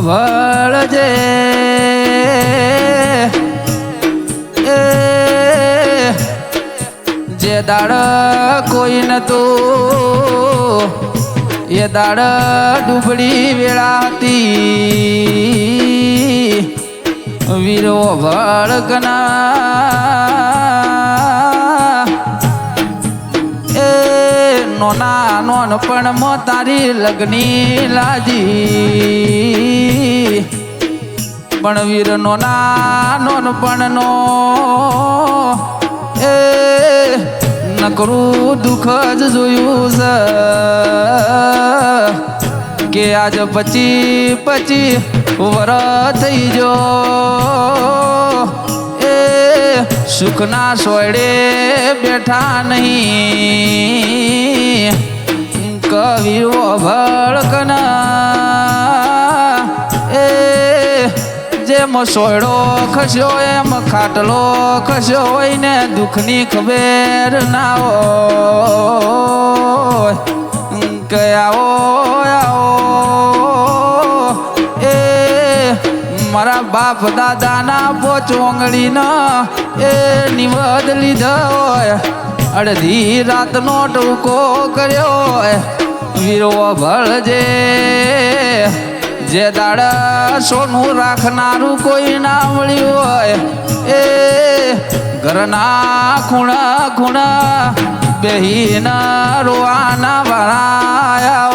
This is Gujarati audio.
ભળજે જે દાડ કોઈ નતું એ દાડ ડૂબડી વેળાતી વીરો ભળકના એ નોના નોન પણ મો તારી લગની લાજી પણ વીર નોના નોન પણ નો એ નકરું દુઃખ જ જોયું છે કે આજ પચી વર થઈ જો એ સુખના સોયડે બેઠા નહીં કવિઓ ભળકના એ જેમ સોયડો ખસ્યો એમ ખાટલો ખસ્યો હોય ને દુઃખની ખબર ના હોય કે આવો એ મારા બાપ દાદાના પોચોંગળીના એ નિવદ લીધા હોય અડધી રાતનો ટૂંકો કર્યો હોય વીરો ભળજે જે દાડા સોનું રાખનારું કોઈ ના મળ્યું હોય એ ઘરના ખૂણા ખૂણા બેહીના રોવાના ભરાયા